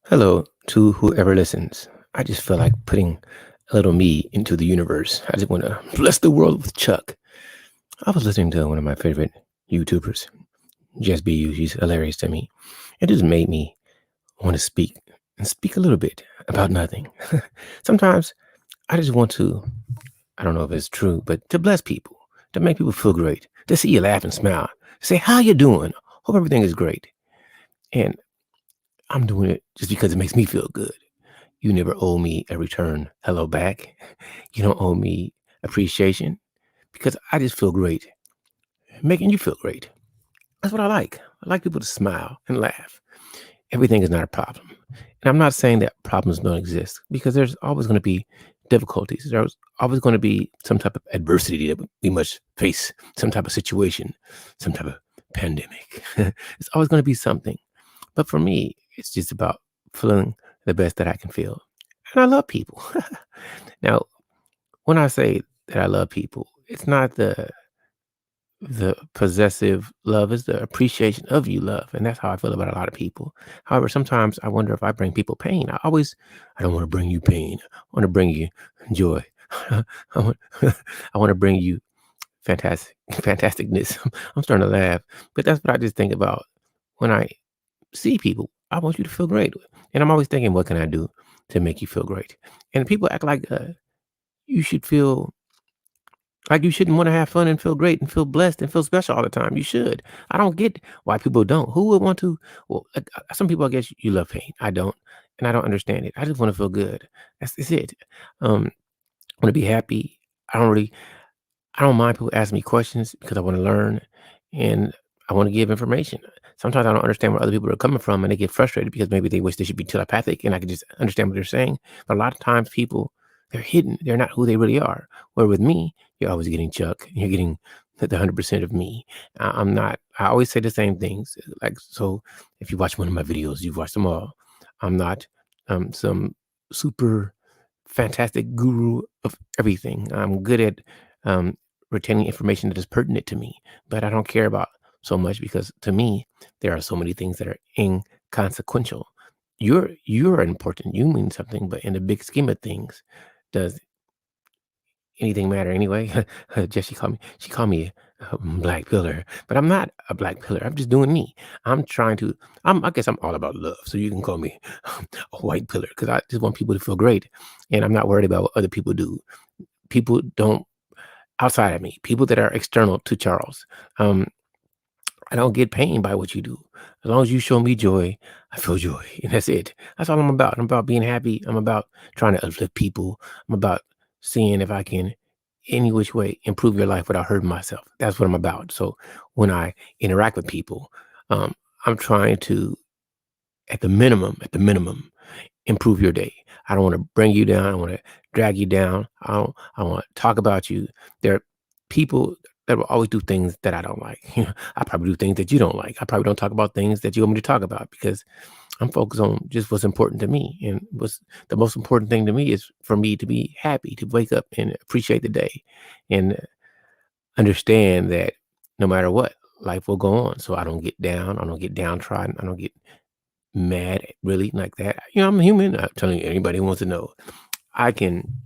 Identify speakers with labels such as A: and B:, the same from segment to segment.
A: Hello to whoever listens. I just feel like putting a little me into the universe. I just want to bless the world with Chuck. I was listening to one of my favorite YouTubers, Jess BU. She's hilarious to me. It just made me want to speak and speak a little bit about nothing. Sometimes I just want to, I don't know if it's true, but to bless people, to make people feel great, to see you laugh and smile, say, how you doing? Hope everything is great. And I'm doing it just because it makes me feel good. You never owe me a return hello back. You don't owe me appreciation because I just feel great making you feel great. That's what I like. I like people to smile and laugh. Everything is not a problem. And I'm not saying that problems don't exist because there's always going to be difficulties. There's always going to be some type of adversity that we must face, some type of situation, some type of pandemic. It's always going to be something. But for me, it's just about feeling the best that I can feel. And I love people. Now, when I say that I love people, it's not the possessive love, it's the appreciation of you love. And that's how I feel about a lot of people. However, sometimes I wonder if I bring people pain. I don't want to bring you pain. I want to bring you joy. I want, I want to bring you fantasticness. I'm starting to laugh, but that's what I just think about when I see people. I want you to feel great. And I'm always thinking, what can I do to make you feel great? And people act like you should feel like you shouldn't want to have fun and feel great and feel blessed and feel special all the time. You should. I don't get why people don't. Who would want to? Well, some people, I guess you love pain. I don't, and I don't understand it. I just want to feel good. That's it. I want to be happy. I don't really. I don't mind people asking me questions because I want to learn, and I want to give information. Sometimes I don't understand where other people are coming from, and they get frustrated because maybe they wish they should be telepathic, and I can just understand what they're saying. But a lot of times, people they're hidden. They're not who they really are. Where with me, you're always getting Chuck. You're getting the 100% of me. I'm not. I always say the same things. Like so, if you watch one of my videos, you've watched them all. I'm not some super fantastic guru of everything. I'm good at um, retaining information that is pertinent to me, but I don't care about so much because to me, there are so many things that are inconsequential. You're important. You mean something, but in the big scheme of things, does anything matter anyway? Jessie called me. She called me a black pillar, but I'm not a black pillar. I'm just doing me. I'm trying to. I guess I'm all about love, so you can call me a white pillar because I just want people to feel great, and I'm not worried about what other people do. People don't outside of me. People that are external to Charles. Um, I don't get pain by what you do. As long as you show me joy, I feel joy, and that's it. That's all I'm about. I'm about being happy. I'm about trying to uplift people. I'm about seeing if I can, any which way, improve your life without hurting myself. That's what I'm about. So when I interact with people, um, I'm trying to, at the minimum, improve your day. I don't want to bring you down. I want to drag you down. I want to talk about you. There are people that will always do things that I don't like. I probably do things that you don't like. I probably don't talk about things that you want me to talk about because I'm focused on just what's important to me. And what's the most important thing to me is for me to be happy, to wake up and appreciate the day and understand that no matter what, life will go on. So I don't get down. I don't get downtrodden. I don't get mad really like that. I'm human. I'm telling you, anybody who wants to know. I can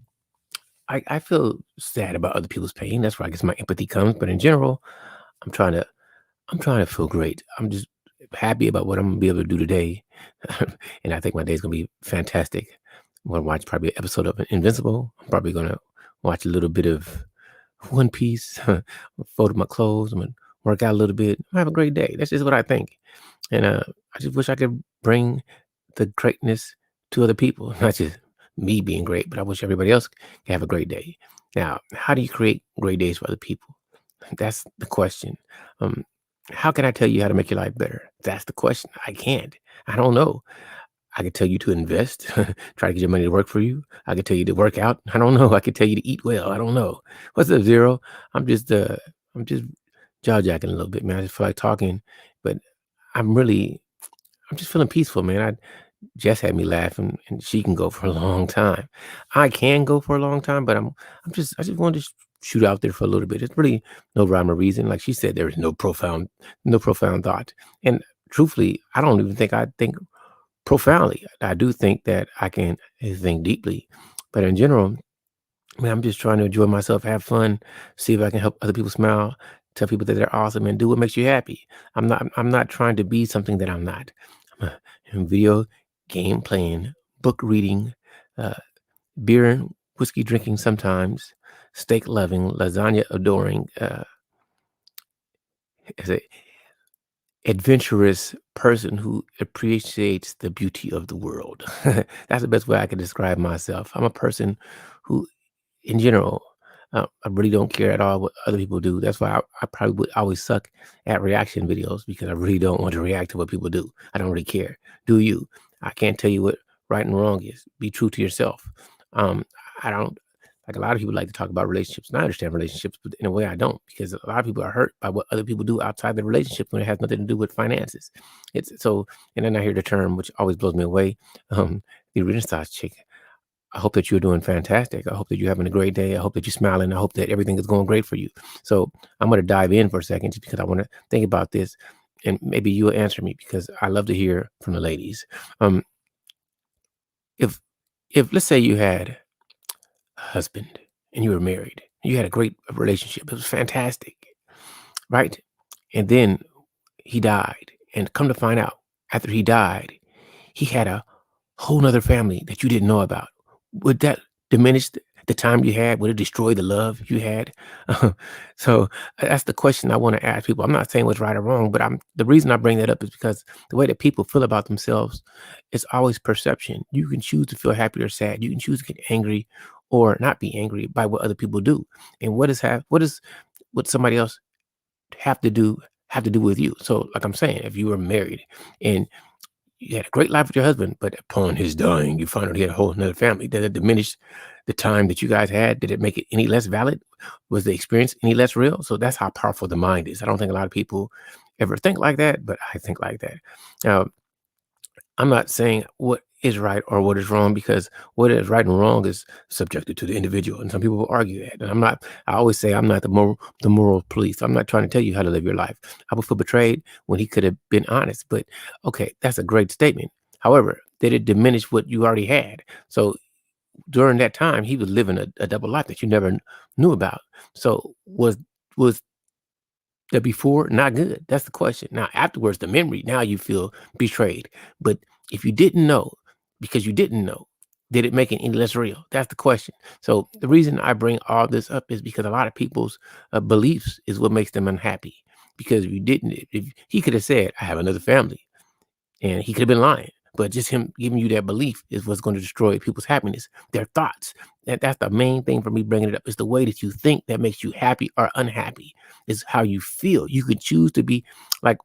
A: I feel sad about other people's pain. That's where I guess my empathy comes. But in general, I'm trying to I'm trying to feel great. I'm just happy about what I'm gonna be able to do today. And I think my day's gonna be fantastic. I'm gonna watch probably an episode of Invincible. I'm probably gonna watch a little bit of One Piece, fold my clothes, I'm gonna work out a little bit. Have a great day. That's just what I think. And I just wish I could bring the greatness to other people, not just me being great, but I wish everybody else can have a great day. Now, how do you create great days for other people? That's the question. Um, how can I tell you how to make your life better? That's the question. I can't. I don't know. I could tell you to invest, try to get your money to work for you. I could tell you to work out. I don't know. I could tell you to eat well. I don't know. What's up, Zero? I'm just jaw jacking a little bit, man. I just feel like talking, but I'm really, I'm just feeling peaceful, man. Jess had me laughing, and she can go for a long time. I can go for a long time, but I just wanted to shoot out there for a little bit. It's really no rhyme or reason. Like she said, there is no profound thought. And truthfully, I don't even think I think profoundly. I do think that I can think deeply, but in general, man, I'm just trying to enjoy myself, have fun, see if I can help other people smile, tell people that they're awesome, and do what makes you happy. I'm not trying to be something that I'm not. I'm a video game playing, book reading, uh, beer and whiskey drinking sometimes, steak loving, lasagna adoring, as a adventurous person who appreciates the beauty of the world. That's the best way I can describe myself. I'm a person who, in general, I really don't care at all what other people do. That's why I probably would always suck at reaction videos because I really don't want to react to what people do. I don't really care. Do you? I can't tell you what right and wrong is. Be true to yourself. Um, I don't like a lot of people like to talk about relationships, and I understand relationships, but in a way I don't, because a lot of people are hurt by what other people do outside the relationship when it has nothing to do with finances. It's so, and then I hear the term, which always blows me away, the Renaissance chick. I hope that you're doing fantastic. I hope that you're having a great day. I hope that you're smiling. I hope that everything is going great for you. So I'm going to dive in for a second just because I want to think about this, and maybe you'll answer me because I love to hear from the ladies. Um, if if let's say you had a husband and you were married, you had a great relationship, it was fantastic, right? And then he died, and come to find out, after he died, he had a whole nother family that you didn't know about. Would that diminish the time you had? Would it destroy the love you had? So that's the question I want to ask people. I'm not saying what's right or wrong, but the reason I bring that up is because the way that people feel about themselves is always perception. You can choose to feel happy or sad. You can choose to get angry or not be angry by what other people do. And what somebody else have to do have to do with you? So, like I'm saying, if you were married and you had a great life with your husband, but upon his dying, you found out he had a whole another family. Did it diminish the time that you guys had? Did it make it any less valid? Was the experience any less real? So that's how powerful the mind is. I don't think a lot of people ever think like that, but I think like that. Now, I'm not saying what is right or what is wrong because what is right and wrong is subjected to the individual, and some people will argue that. And I'm not. I always say I'm not the moral police. I'm not trying to tell you how to live your life. I would feel betrayed when he could have been honest. But okay, that's a great statement. However, did it diminish what you already had? So during that time, he was living a double life that you never knew about. So was the before, not good. That's the question. Now, afterwards, the memory, now you feel betrayed. But if you didn't know, because you didn't know, did it make it any less real? That's the question. So the reason I bring all this up is because a lot of people's beliefs is what makes them unhappy. Because if you didn't, if he could have said, "I have another family," and he could have been lying. But just him giving you that belief is what's going to destroy people's happiness, their thoughts. That's the main thing for me bringing it up. Is the way that you think that makes you happy or unhappy. Is how you feel. You could choose to be like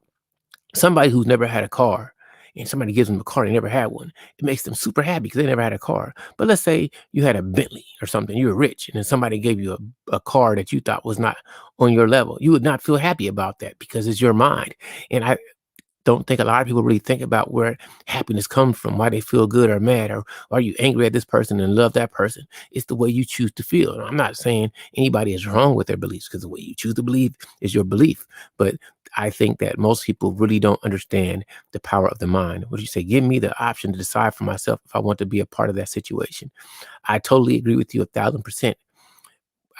A: somebody who's never had a car, and somebody gives them a car, they never had one. It makes them super happy because they never had a car. But let's say you had a Bentley or something, you were rich, and then somebody gave you a car that you thought was not on your level. You would not feel happy about that because it's your mind. And I don't think a lot of people really think about where happiness comes from, why they feel good or mad, or are you angry at this person and love that person? It's the way you choose to feel. And I'm not saying anybody is wrong with their beliefs because the way you choose to believe is your belief. But I think that most people really don't understand the power of the mind. What do you say? Give me the option to decide for myself if I want to be a part of that situation. I totally agree with you 1,000%.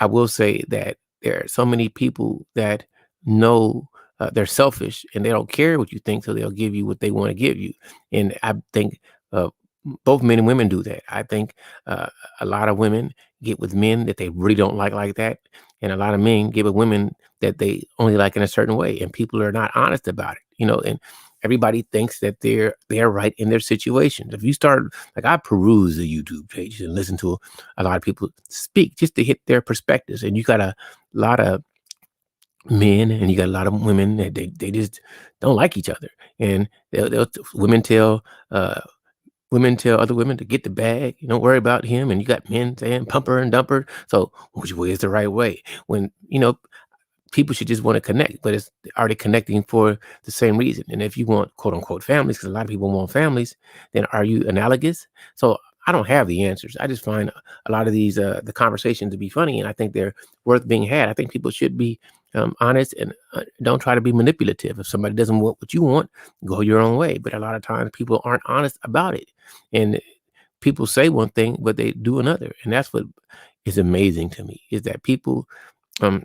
A: I will say that there are so many people that know they're selfish and they don't care what you think, so they'll give you what they want to give you. And I think uh, both men and women do that. I think uh, a lot of women get with men that they really don't like that, and a lot of men get with women that they only like in a certain way, and people are not honest about it. And everybody thinks that they're right in their situation. If you start like I peruse the YouTube pages and listen to a lot of people speak just to hit their perspectives. And you got a lot of men and you got a lot of women that they just don't like each other. And women tell women tell other women to get the bag. You don't worry about him. And you got men saying pumper and dumper. So which way is the right way? When people should just want to connect, but are they connecting for the same reason? And if you want quote unquote families, because a lot of people want families, then are you analogous? So I don't have the answers. I just find a lot of these the conversations to be funny, and I think they're worth being had. I think people should be honest, and don't try to be manipulative. If somebody doesn't want what you want, go your own way. But a lot of times people aren't honest about it. And people say one thing, but they do another. And that's what is amazing to me, is that people um,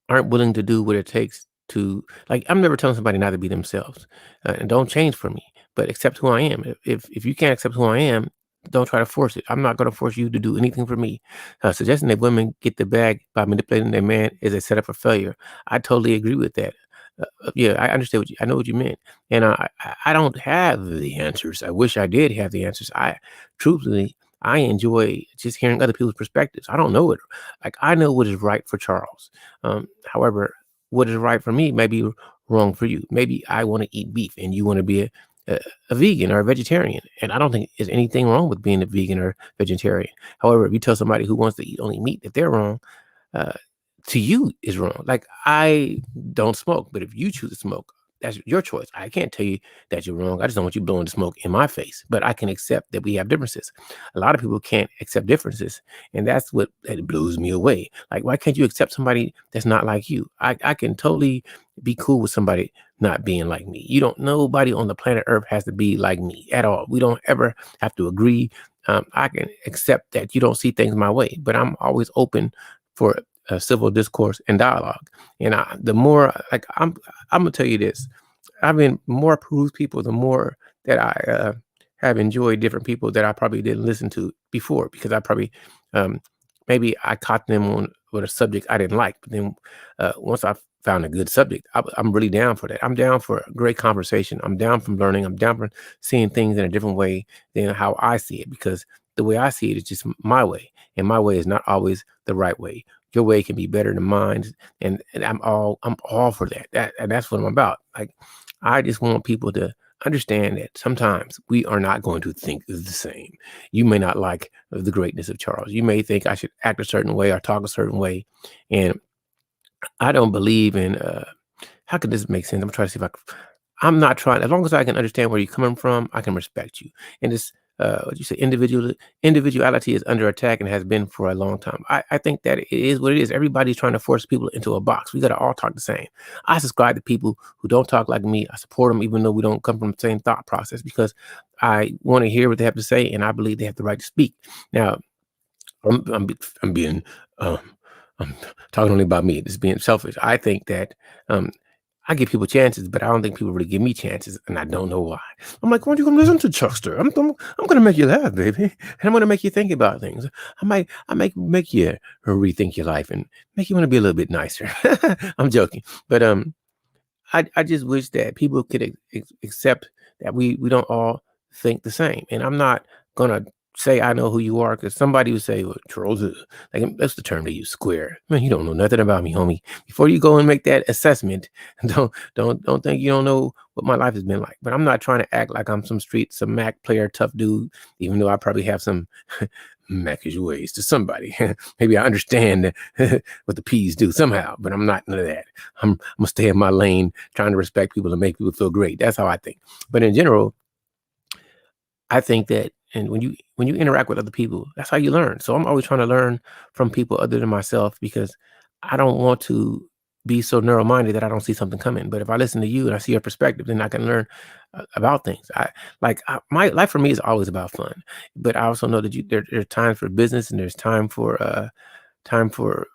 A: aren't willing to do what it takes to, like, I'm never telling somebody not to be themselves, and don't change for me, but accept who I am. If you can't accept who I am, don't try to force it. I'm not going to force you to do anything for me. Suggesting that women get the bag by manipulating their man is a setup for failure. I totally agree with that. Yeah, I understand I know what you meant, and I don't have the answers. I wish I did have the answers. Truthfully, I enjoy just hearing other people's perspectives. I don't know it. Like, I know what is right for Charles. However, what is right for me may be wrong for you. Maybe I want to eat beef and you want to be a vegan or a vegetarian. And I don't think there's anything wrong with being a vegan or vegetarian. However, if you tell somebody who wants to eat only meat that they're wrong, uh, to you is wrong. Like, I don't smoke, but if you choose to smoke, that's your choice. I can't tell you that you're wrong. I just don't want you blowing the smoke in my face. But I can accept that we have differences. A lot of people can't accept differences, and that's what that blows me away. Like, why can't you accept somebody that's not like you? I can totally be cool with somebody not being like me. You don't. Nobody on the planet Earth has to be like me at all. We don't ever have to agree. I can accept that you don't see things my way, but I'm always open for civil discourse and dialogue. And the more, like, I'm gonna tell you this: I've been more approved people, the more that I have enjoyed different people that I probably didn't listen to before, because I probably um, maybe I caught them on with a subject I didn't like. But then once I found a good subject, I'm really down for that. I'm down for a great conversation. I'm down from learning. I'm down for seeing things in a different way than how I see it, because the way I see it is just my way, and my way is not always the right way. Your way can be better than mine, and I'm all for that. And that's what I'm about. Like, I just want people to understand that sometimes we are not going to think the same. You may not like the greatness of Charles. You may think I should act a certain way or talk a certain way, and I don't believe in. How could this make sense? I'm trying to see if I. I'm not trying. As long as I can understand where you're coming from, I can respect you. And this, what you say, individuality is under attack and has been for a long time. I think that it is what it is. Everybody's trying to force people into a box. We got to all talk the same. I subscribe to people who don't talk like me. I support them, even though we don't come from the same thought process, because I want to hear what they have to say, and I believe they have the right to speak. Now, I'm being um, I'm talking only about me. This is being selfish. I think that um, I give people chances, but I don't think people really give me chances, and I don't know why. I'm like, why don't you come listen to Chuckster? I'm gonna make you laugh, baby, and I'm gonna make you think about things. I make you rethink your life and make you want to be a little bit nicer. I'm joking, but I just wish that people could accept that we don't all think the same. And I'm not gonna say I know who you are, because somebody would say, well, Charles, like, that's the term they use, square. Man, you don't know nothing about me, homie. Before you go and make that assessment, don't think you don't know what my life has been like. But I'm not trying to act like I'm some Mac player, tough dude, even though I probably have some Macish ways to somebody. Maybe I understand what the P's do somehow, but I'm not none of that. I'm gonna stay in my lane, trying to respect people and make people feel great. That's how I think. But in general, I think that, and when you interact with other people, that's how you learn. So I'm always trying to learn from people other than myself, because I don't want to be so narrow-minded that I don't see something coming. But if I listen to you and I see your perspective, then I can learn about things. My life for me is always about fun, but I also know that there's times for business, and there's time for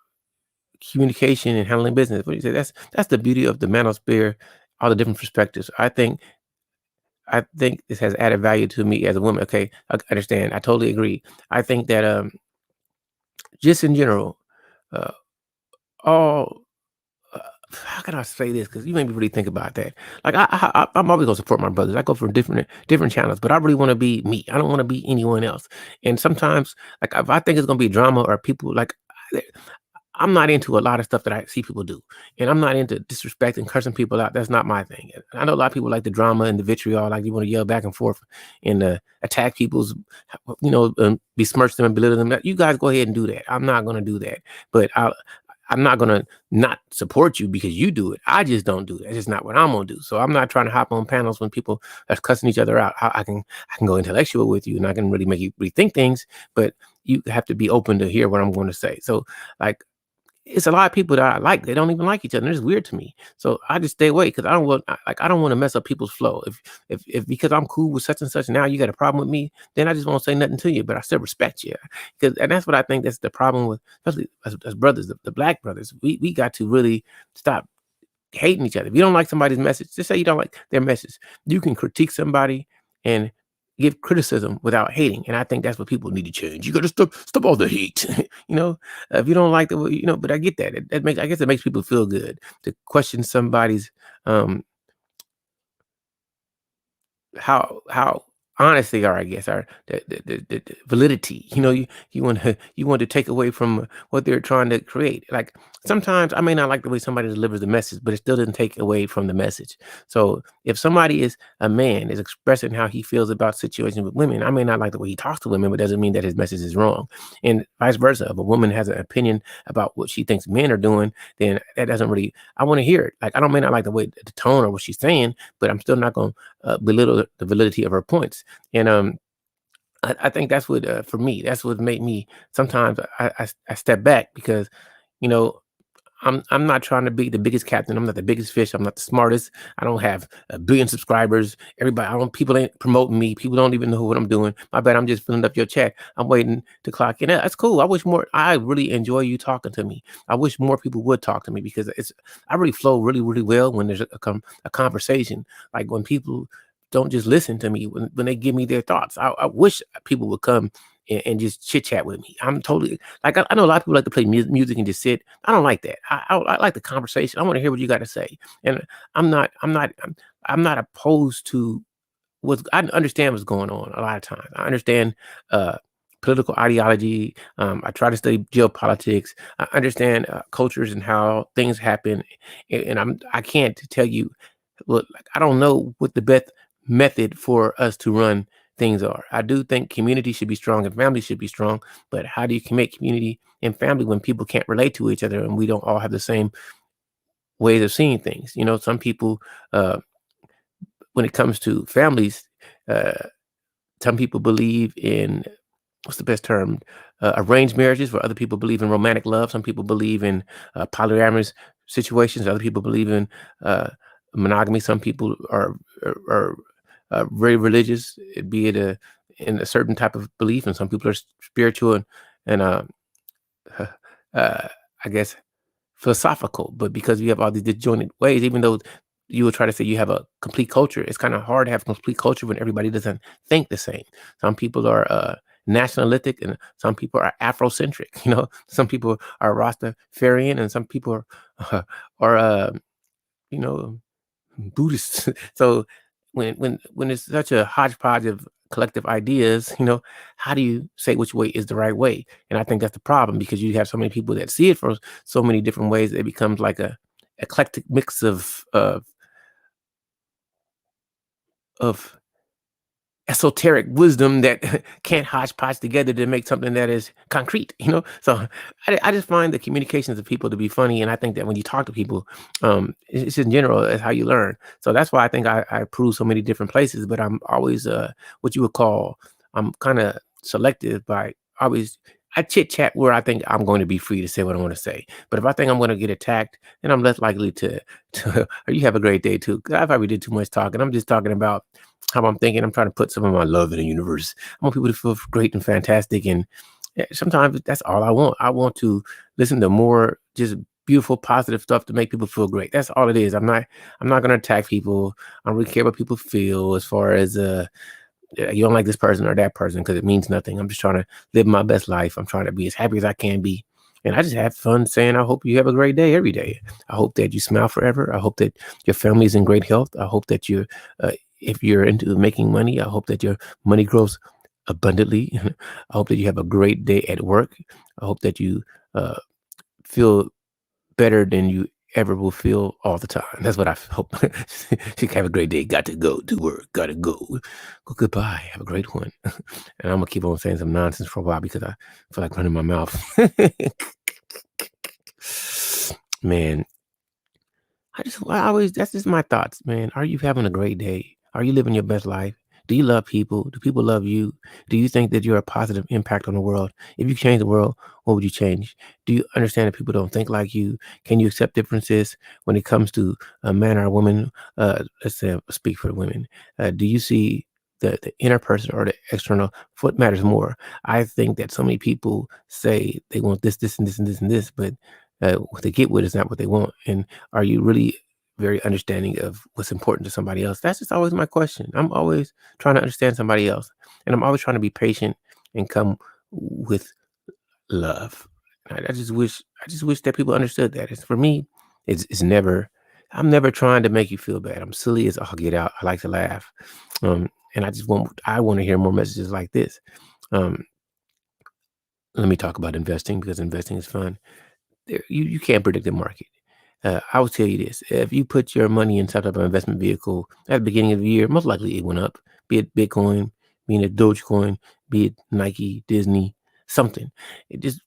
A: communication and handling business. What do you say? That's the beauty of the manosphere, all the different perspectives. I think this has added value to me as a woman. Okay, I understand. I totally agree. I think that just in general, uh, all how can I say this? Because you made me really think about that. Like, I'm always gonna support my brothers. I go for different channels, but I really want to be me. I don't want to be anyone else. And sometimes, like, if I think it's gonna be drama or people like. I'm not into a lot of stuff that I see people do, and I'm not into disrespecting, cursing people out. That's not my thing. And I know a lot of people like the drama and the vitriol, like you want to yell back and forth and attack people's, besmirch them and belittle them. You guys go ahead and do that. I'm not going to do that, but I'm not going to not support you because you do it. I just don't do that. It's just not what I'm going to do. So I'm not trying to hop on panels when people are cussing each other out. I can go intellectual with you, and I can really make you rethink things, but you have to be open to hear what I'm going to say. So, like, it's a lot of people that I like, they don't even like each other. It's weird to me. So I just stay away because I don't want to mess up people's flow. If because I'm cool with such and such, now you got a problem with me, then I just won't say nothing to you, but I still respect you. Because and that's what I think that's the problem with, especially as brothers, the black brothers. We got to really stop hating each other. If you don't like somebody's message, just say you don't like their message. You can critique somebody and give criticism without hating. And I think that's what people need to change. You got to stop all the hate. If you don't like the way, but I get that. That makes, I guess it makes people feel good to question somebody's um how honest they are, I guess, or the validity. You want to take away from what they're trying to create. Like sometimes I may not like the way somebody delivers the message, but it still doesn't take away from the message. So if somebody is a man is expressing how he feels about situations with women, I may not like the way he talks to women, but doesn't mean that his message is wrong. And vice versa. If a woman has an opinion about what she thinks men are doing, then that doesn't really I want to hear it. Like I don't may not like the way the tone or what she's saying, but I'm still not going belittle the validity of her points. And I think that's what for me, that's what made me sometimes I step back because you know I'm not trying to be the biggest captain. I'm not the biggest fish. I'm not the smartest. I don't have a billion subscribers. Everybody, I don't. People ain't promoting me. People don't even know what I'm doing. My bad. I'm just filling up your chat. I'm waiting to clock in. That's cool. I wish more. I really enjoy you talking to me. I wish more people would talk to me because I really flow really really well when there's a conversation. Like when people don't just listen to me when they give me their thoughts. I wish people would come and just chit chat with me. I'm totally like I know a lot of people like to play music and just sit. I don't like that. I like the conversation. I want to hear what you got to say. And I'm not opposed to what I understand what's going on a lot of times. I understand uh political ideology. I try to study geopolitics. I understand cultures and how things happen. And I can't tell you, look, like I don't know what the best method for us to run things are. I do think community should be strong and family should be strong, but how do you make community and family when people can't relate to each other and we don't all have the same ways of seeing things? Some people, uh, when it comes to families, uh, some people believe in what's the best term? Arranged marriages, where other people believe in romantic love. Some people believe in polyamorous situations. Other people believe in uh, monogamy. Some people are very religious, be it in a certain type of belief, and some people are spiritual and uh, I guess philosophical, but because you have all these disjointed ways, even though you would try to say you have a complete culture, it's kind of hard to have complete culture when everybody doesn't think the same. Some people are nationalistic and some people are Afrocentric. Some people are Rastafarian and some people are you know, Buddhists. So when it's such a hodgepodge of collective ideas, how do you say which way is the right way? And I think that's the problem because you have so many people that see it from so many different ways. It becomes like a eclectic mix of esoteric wisdom that can't hodgepodge together to make something that is concrete. So I just find the communications of people to be funny, and I think that when you talk to people, it's in general is how you learn. So that's why I think I approve so many different places, but I'm always what you would call I'm kind of selective by always. I chit chat where I think I'm going to be free to say what I want to say. But if I think I'm going to get attacked, then I'm less likely to or you have a great day too. 'Cause I probably did too much talking. I'm just talking about how I'm thinking. I'm trying to put some of my love in the universe. I want people to feel great and fantastic. And sometimes that's all I want. I want to listen to more just beautiful, positive stuff to make people feel great. That's all it is. I'm not going to attack people. I don't really care what people feel as far as you don't like this person or that person because it means nothing. I'm just trying to live my best life. I'm trying to be as happy as I can be. And I just have fun saying, I hope you have a great day every day. I hope that you smile forever. I hope that your family is in great health. I hope that if you're into making money, I hope that your money grows abundantly. I hope that you have a great day at work. I hope that you uh, feel better than you ever will feel all the time. That's what I hope. You have a great day. Got to go to work. Got to go. Go goodbye. Have a great one. And I'm gonna keep on saying some nonsense for a while because I feel like running my mouth. Man, I always that's just my thoughts, man. Are you having a great day? Are you living your best life? Do you love people? Do people love you? Do you think that you're a positive impact on the world? If you change the world, what would you change? Do you understand that people don't think like you? Can you accept differences when it comes to a man or a woman? Let's say, speak for women. Do you see the inner person or the external? What matters more? I think that so many people say they want this, this, and this, and this, and this, but what they get with is not what they want. And are you really very understanding of what's important to somebody else? That's just always my question. I'm always trying to understand somebody else, and I'm always trying to be patient and come with love. I just wish that people understood that. It's for me, it's never. I'm never trying to make you feel bad. I'm silly as all get out. I like to laugh, and I want to hear more messages like this. Um, Let me talk about investing because investing is fun. You can't predict the market. I will tell you this: if you put your money in some type of investment vehicle at the beginning of the year, most likely it went up. Be it Bitcoin, be it Dogecoin, be it Nike, Disney, something. It just,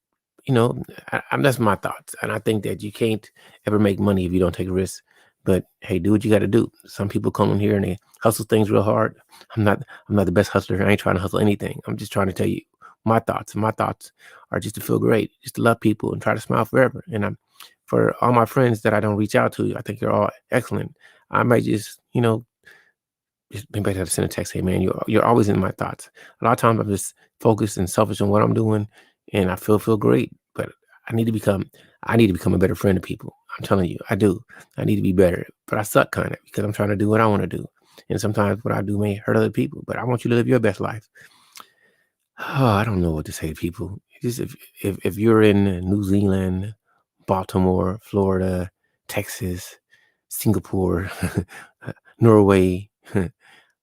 A: that's my thoughts, and I think that you can't ever make money if you don't take risks. But hey, do what you got to do. Some people come in here and they hustle things real hard. I'm not. I'm not the best hustler. I ain't trying to hustle anything. I'm just trying to tell you my thoughts. My thoughts are just to feel great, just to love people and try to smile forever. And for all my friends that I don't reach out to, I think you're all excellent. I might just maybe I have to send a text, hey man, you're always in my thoughts. A lot of times I'm just focused and selfish on what I'm doing, and I feel great. But I need to become I need to become a better friend to people. I'm telling you, I do. I need to be better. But I suck kind of because I'm trying to do what I want to do. And sometimes what I do may hurt other people. But I want you to live your best life. Oh, I don't know what to say to people. Just if you're in New Zealand, Baltimore, Florida, Texas, Singapore, Norway,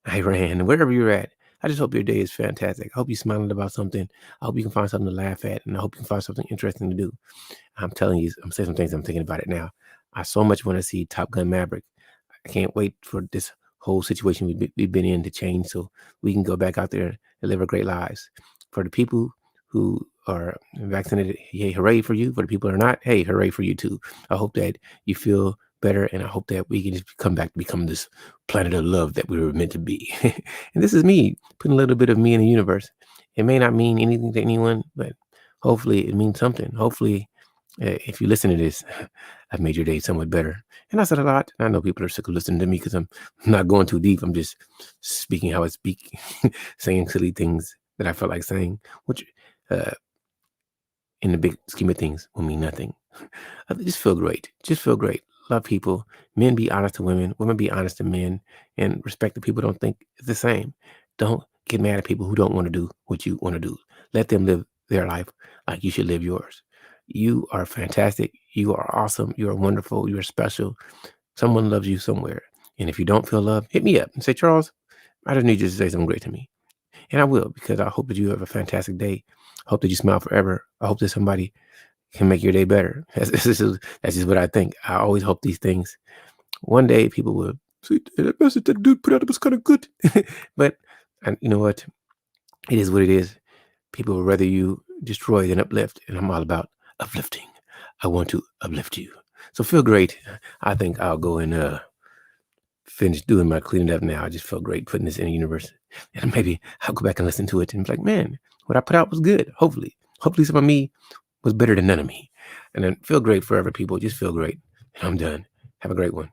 A: Iran, wherever you're at, I just hope your day is fantastic. I hope you're smiling about something. I hope you can find something to laugh at, and I hope you can find something interesting to do. I'm telling you, I'm saying some things. I'm thinking about it now. I so much want to see Top Gun Maverick. I can't wait for this whole situation we've been in to change so we can go back out there and live our great lives. For the people who are vaccinated, hey, hooray for you. For the people who are not, hey, hooray for you too. I hope that you feel better, and I hope that we can just come back to become this planet of love that we were meant to be. And this is me putting a little bit of me in the universe. It may not mean anything to anyone, but hopefully it means something. Hopefully, if you listen to this, I've made your day somewhat better. And I said a lot. I know people are sick of listening to me because I'm not going too deep. I'm just speaking how I speak, saying silly things that I felt like saying, which uh, in the big scheme of things will mean nothing. Just feel great. Just feel great. Love people. Men be honest to women. Women be honest to men. And respect the people who don't think it's the same. Don't get mad at people who don't want to do what you want to do. Let them live their life like you should live yours. You are fantastic. You are awesome. You are wonderful. You are special. Someone loves you somewhere. And if you don't feel love, hit me up and say, Charles, I just need you to say something great to me. And I will, because I hope that you have a fantastic day. I hope that you smile forever. I hope that somebody can make your day better. That's just what I think. I always hope these things. One day people will see that message that dude put out was kind of good. But and you know what? It is what it is. People would rather you destroy than uplift. And I'm all about uplifting. I want to uplift you. So feel great. I think I'll go and finish doing my cleaning up now. I just felt great putting this in the universe. And maybe I'll go back and listen to it and be like, man, what I put out was good. Hopefully. Hopefully some of me was better than none of me. And then feel great forever, people. Just feel great. And I'm done. Have a great one.